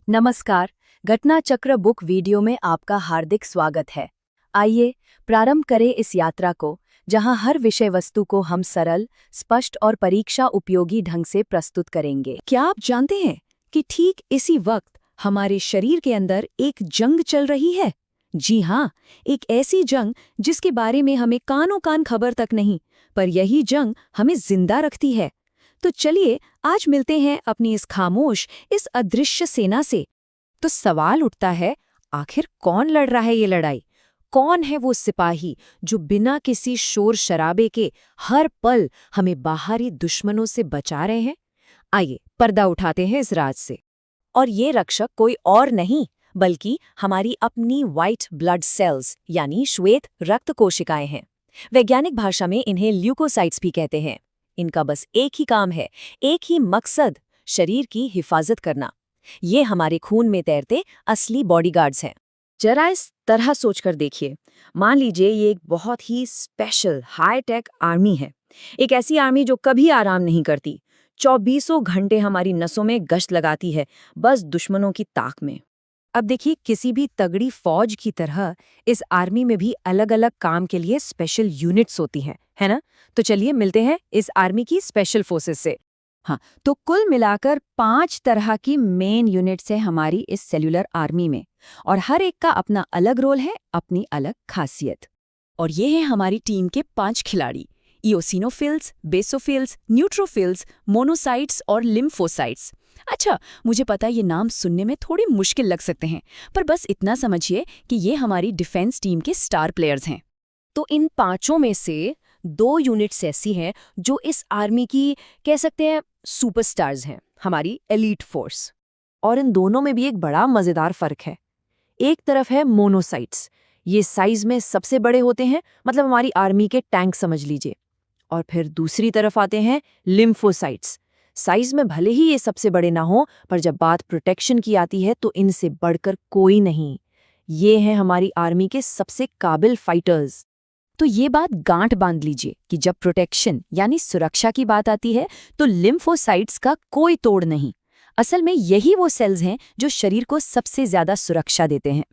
नमस्कार, घटना चक्र बुक वीडियो में आपका हार्दिक स्वागत है। आइए प्रारंभ करें इस यात्रा को, जहां हर विषय वस्तु को हम सरल, स्पष्ट और परीक्षा उपयोगी ढंग से प्रस्तुत करेंगे। क्या आप जानते हैं कि ठीक इसी वक्त हमारे शरीर के अंदर एक जंग चल रही है? जी हाँ, एक ऐसी जंग जिसके बारे में हमें कानों कान खबर तक नहीं, पर यही जंग हमें जिंदा रखती है। तो चलिए आज मिलते हैं अपनी इस खामोश, इस अदृश्य सेना से। तो सवाल उठता है, आखिर कौन लड़ रहा है ये लड़ाई? कौन है वो सिपाही जो बिना किसी शोर शराबे के हर पल हमें बाहरी दुश्मनों से बचा रहे हैं? आइए पर्दा उठाते हैं इस राज से। और ये रक्षक कोई और नहीं, बल्कि हमारी अपनी व्हाइट ब्लड सेल्स यानी श्वेत रक्त कोशिकाएं हैं। वैज्ञानिक भाषा में इन्हें ल्यूकोसाइट्स भी कहते हैं। इनका बस एक ही काम है, एक ही मकसद, शरीर की हिफाजत करना। ये हमारे खून में तैरते असली बॉडीगार्ड्स हैं। जरा इस तरह सोचकर देखिए, मान लीजिए ये एक बहुत ही स्पेशल हाईटेक आर्मी है। एक ऐसी आर्मी जो कभी आराम नहीं करती, 24 घंटे हमारी नसों में गश्त लगाती है, बस दुश्मनों की ताक में। अब देखिए, किसी भी तगड़ी फौज की तरह इस आर्मी में भी अलग अलग काम के लिए स्पेशल यूनिट्स होती हैं, है ना? तो चलिए मिलते हैं इस आर्मी की स्पेशल फोर्सेस से। हाँ, तो कुल मिलाकर 5 तरह की मेन यूनिट्स है हमारी इस सेल्यूलर आर्मी में, और हर एक का अपना अलग रोल है, अपनी अलग खासियत। और ये हैं हमारी टीम के 5 खिलाड़ी: इओसिनोफिल्स, बेसोफिल्स, न्यूट्रोफिल्स, मोनोसाइट्स और लिम्फोसाइट्स। अच्छा, मुझे पता ये नाम सुनने में थोड़े मुश्किल लग सकते हैं, पर बस इतना समझिए कि ये हमारी डिफेंस टीम के स्टार प्लेयर्स हैं। तो इन पांचों में से 2 यूनिट्स ऐसी हैं जो इस आर्मी की, कह सकते हैं, सुपरस्टार्स हैं, हमारी एलीट फोर्स। और इन दोनों में भी एक बड़ा मजेदार फर्क है। एक तरफ है मोनोसाइट्स, ये साइज में सबसे बड़े होते हैं, मतलब हमारी आर्मी के टैंक समझ लीजिए। और फिर दूसरी तरफ आते हैं लिम्फोसाइट्स। साइज में भले ही ये सबसे बड़े ना हो, पर जब बात प्रोटेक्शन की आती है तो इनसे बढ़कर कोई नहीं। ये हैं हमारी आर्मी के सबसे काबिल फाइटर्स। तो ये बात गांठ बांध लीजिए कि जब प्रोटेक्शन यानी सुरक्षा की बात आती है तो लिम्फोसाइट्स का कोई तोड़ नहीं। असल में यही वो सेल्स हैं जो शरीर को सबसे ज्यादा सुरक्षा देते हैं।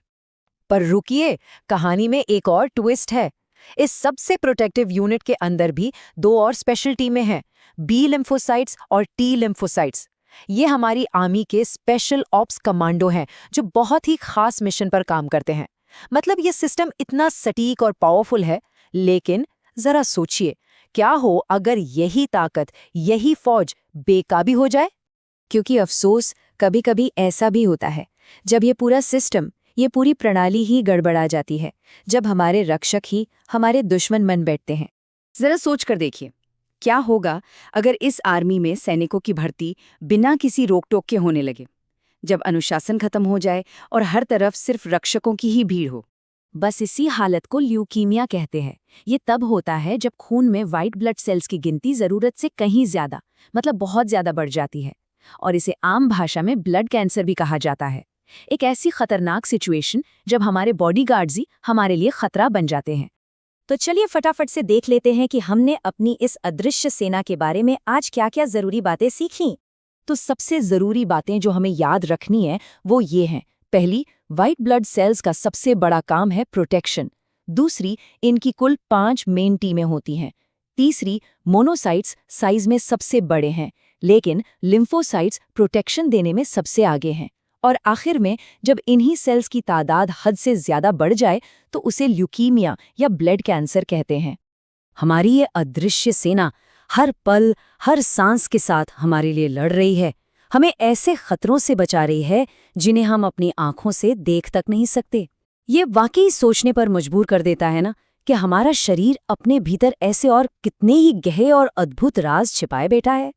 पर रुकिए, कहानी में एक और ट्विस्ट है। इस सबसे प्रोटेक्टिव यूनिट के अंदर भी 2 और स्पेशल टीमें हैं, बी लिम्फोसाइट्स और टी लिम्फोसाइट्स। ये हमारी आर्मी के स्पेशल ऑप्स कमांडो हैं जो बहुत ही खास मिशन पर काम करते हैं। मतलब ये सिस्टम इतना सटीक और पावरफुल है, लेकिन जरा सोचिए, क्या हो अगर यही ताकत, यही फौज बेकाबी हो जाए? क्योंकि अफसोस कभी कभी ऐसा भी होता है, जब ये पूरा सिस्टम, ये पूरी प्रणाली ही गड़बड़ा जाती है, जब हमारे रक्षक ही हमारे दुश्मन बन बैठते हैं। जरा सोच कर देखिए, क्या होगा अगर इस आर्मी में सैनिकों की भर्ती बिना किसी रोक टोक के होने लगे, जब अनुशासन खत्म हो जाए और हर तरफ सिर्फ रक्षकों की ही भीड़ हो? बस इसी हालत को ल्यूकीमिया कहते हैं। ये तब होता है जब खून में व्हाइट ब्लड सेल्स की गिनती जरूरत से कहीं ज्यादा, मतलब बहुत ज्यादा बढ़ जाती है, और इसे आम भाषा में ब्लड कैंसर भी कहा जाता है। एक ऐसी खतरनाक सिचुएशन जब हमारे बॉडीगार्ड्स ही हमारे लिए खतरा बन जाते हैं। तो चलिए फटाफट से देख लेते हैं कि हमने अपनी इस अदृश्य सेना के बारे में आज क्या-क्या जरूरी बातें सीखी। तो सबसे जरूरी बातें जो हमें याद रखनी है वो ये हैं। पहली, व्हाइट ब्लड सेल्स का सबसे बड़ा काम है प्रोटेक्शन। दूसरी, इनकी कुल 5 मेन टीमें होती हैं। तीसरी, मोनोसाइट्स साइज में सबसे बड़े हैं, लेकिन लिम्फोसाइट्स प्रोटेक्शन देने में सबसे आगे हैं। और आखिर में, जब इन्हीं सेल्स की तादाद हद से ज्यादा बढ़ जाए तो उसे ल्यूकीमिया या ब्लड कैंसर कहते हैं। हमारी ये अदृश्य सेना हर पल, हर सांस के साथ हमारे लिए लड़ रही है, हमें ऐसे खतरों से बचा रही है जिन्हें हम अपनी आंखों से देख तक नहीं सकते। ये वाकई सोचने पर मजबूर कर देता है ना, कि हमारा शरीर अपने भीतर ऐसे और कितने ही गहरे और अद्भुत राज छिपाए बैठा है।